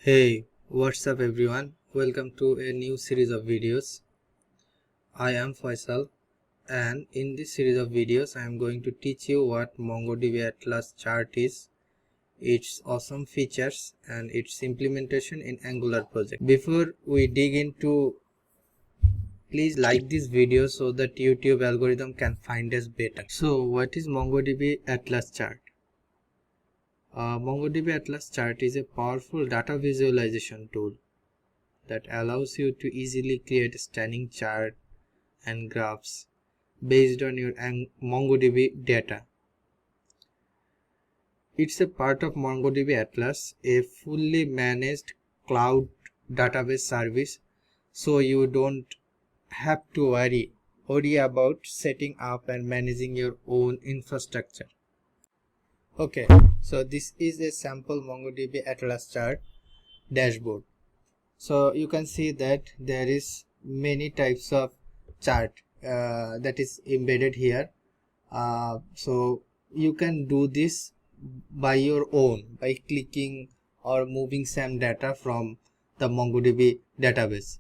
Hey, what's up everyone? Welcome to a new series of videos. I am Faisal, and in this series of videos I am going to teach you what MongoDB Atlas chart is, its awesome features and its implementation in Angular project. Before we dig into, please like this video so that YouTube algorithm can find us better. So what is MongoDB Atlas chart? MongoDB Atlas chart is a powerful data visualization tool that allows you to easily create a stunning chart and graphs based on your MongoDB data. It's a part of MongoDB Atlas, a fully managed cloud database service, so you don't have to worry about setting up and managing your own infrastructure. Okay, so this is a sample MongoDB Atlas chart dashboard. So you can see that there is many types of chart that is embedded here. So you can do this by your own by clicking or moving some data from the MongoDB database.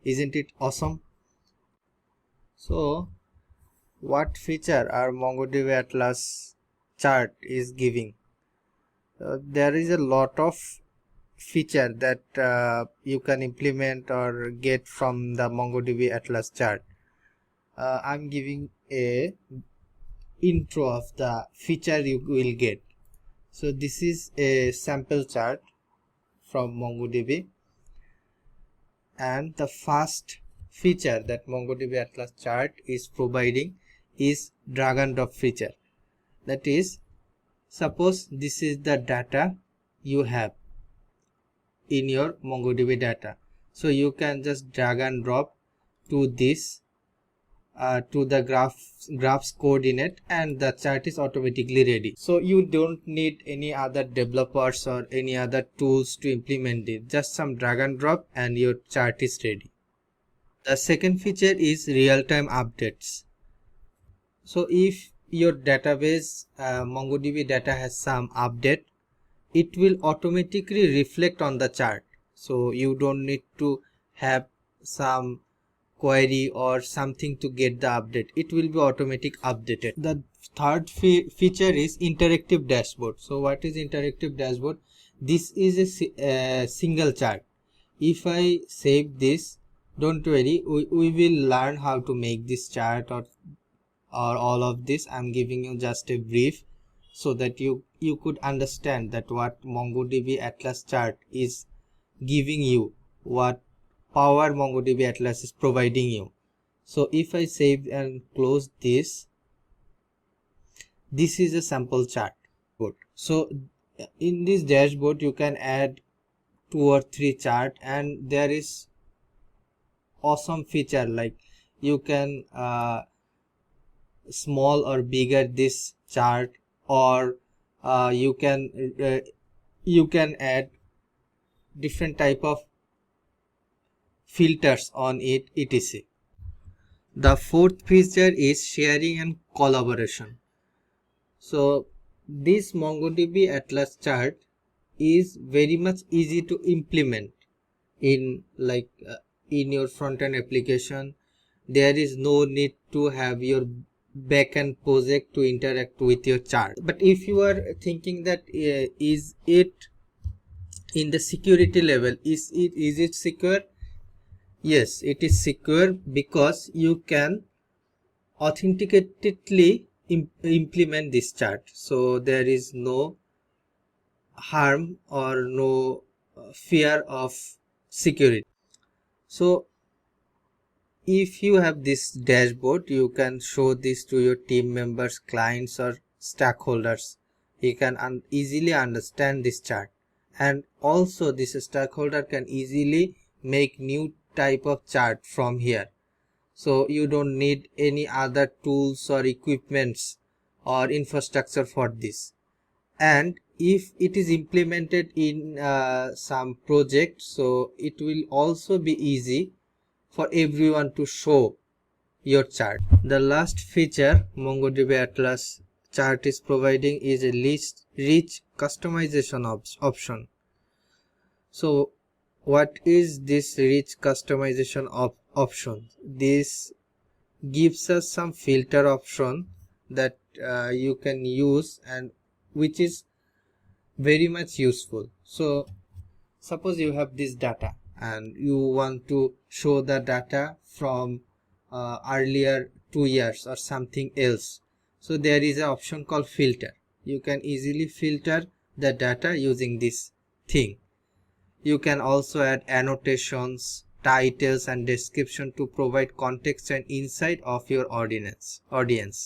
Isn't it awesome? So what feature our MongoDB Atlas chart is giving? There is a lot of feature that you can implement or get from the MongoDB Atlas chart. I'm giving a intro of the feature you will get. So this is a sample chart from MongoDB, and the first feature that MongoDB Atlas chart is providing is drag and drop feature. That is, suppose this is the data you have in your MongoDB data, so you can just drag and drop to this to the graphs coordinate, and the chart is automatically ready. So you don't need any other developers or any other tools to implement it. Just some drag and drop and your chart is ready. The second feature is real-time updates. So if your database MongoDB data has some update, it will automatically reflect on the chart, so you don't need to have some query or something to get the update. It will be automatic updated. The third feature is interactive dashboard. So what is interactive dashboard? This is a single chart. If I save this, don't worry, we will learn how to make this chart or all of this. I'm giving you just a brief so that you could understand that what MongoDB Atlas chart is giving you, what power MongoDB Atlas is providing you. So if I save and close this is a sample chart. So in this dashboard you can add 2 or 3 chart, and there is awesome feature like you can small or bigger this chart, or you can add different type of filters on it, etc. The fourth feature is sharing and collaboration. So this MongoDB Atlas chart is very much easy to implement in in your front-end application. There is no need to have your backend project to interact with your chart. But if you are thinking that is it in the security level, is it secure? Yes, it is secure because you can authenticatedly implement this chart, so there is no harm or no fear of security. So if you have this dashboard, you can show this to your team members, clients or stakeholders. You can easily understand this chart, and also this stakeholder can easily make new type of chart from here. So you don't need any other tools or equipments or infrastructure for this. And if it is implemented in some project, so it will also be easy for everyone to show your chart. The last feature MongoDB Atlas chart is providing is a rich customization option. So what is this rich customization option? This gives us some filter option that you can use, and which is very much useful. So suppose you have this data and you want to show the data from earlier 2 years or something else. So there is an option called filter. You can easily filter the data using this thing. You can also add annotations, titles and description to provide context and insight of your audience.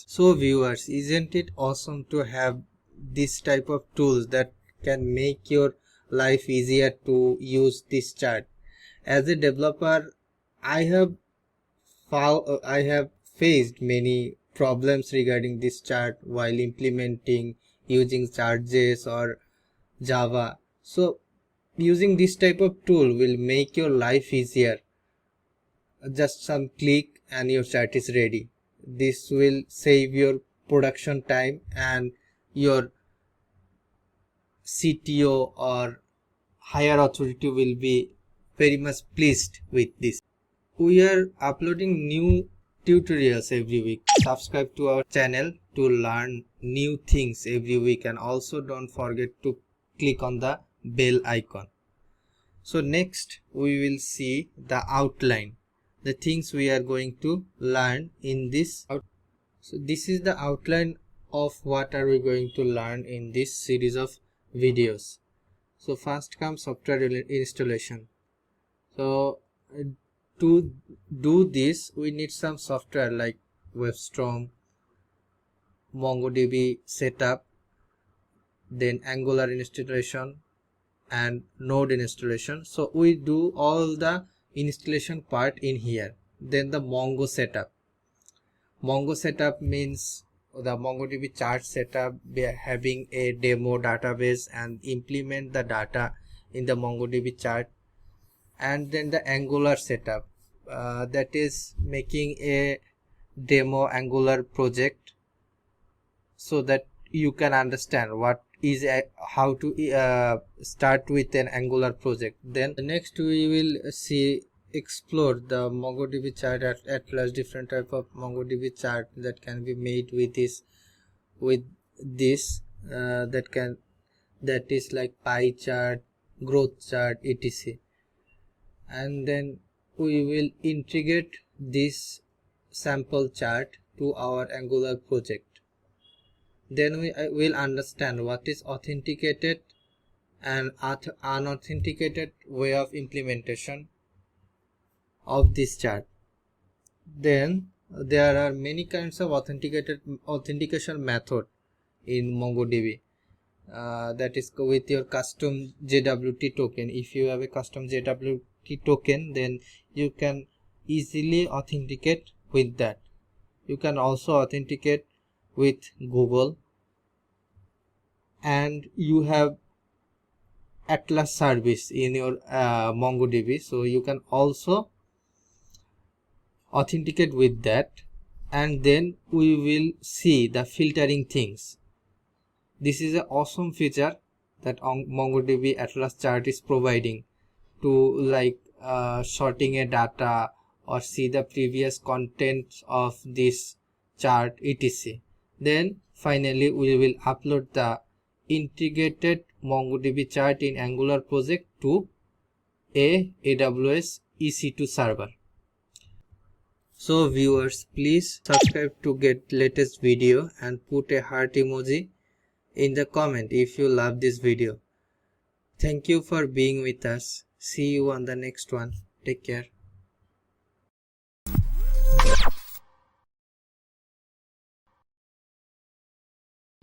So viewers, isn't it awesome to have this type of tools that can make your life easier to use this chart? As a developer, I have faced many problems regarding this chart while implementing using Chart.js or Java. So using this type of tool will make your life easier. Just some click and your chart is ready. This will save your production time, and your CTO or higher authority will be very much pleased with this. We are uploading new tutorials every week. Subscribe to our channel to learn new things every week, and also don't forget to click on the bell icon. So next we will see the outline, the things we are going to learn in this. So this is the outline of what are we going to learn in this series of videos. So first comes software installation. So to do this we need some software like WebStorm, MongoDB setup, then Angular installation and Node installation. So we do all the installation part in here. Then the Mongo setup. Mongo setup means the MongoDB chart setup, having a demo database and implement the data in the MongoDB chart. And then the Angular setup, that is making a demo Angular project so that you can understand what is how to start with an Angular project. Then next we will explore the MongoDB chart at plus different type of MongoDB chart that can be made with this that is like pie chart, growth chart, etc. And then we will integrate this sample chart to our Angular project. Then we will understand what is authenticated and unauthenticated way of implementation of this chart. Then there are many kinds of authentication method in MongoDB. That is with your custom JWT token. If you have a custom JWT token, then you can easily authenticate with that. You can also authenticate with Google, and you have Atlas service in your MongoDB, so you can also authenticate with that. And then we will see the filtering things. This is an awesome feature that MongoDB Atlas chart is providing to like sorting a data or see the previous contents of this chart, etc. Then finally we will upload the integrated MongoDB chart in Angular project to a AWS EC2 server. So viewers, please subscribe to get latest video and put a heart emoji in the comment if you love this video. Thank you for being with us. See you on the next one. Take care.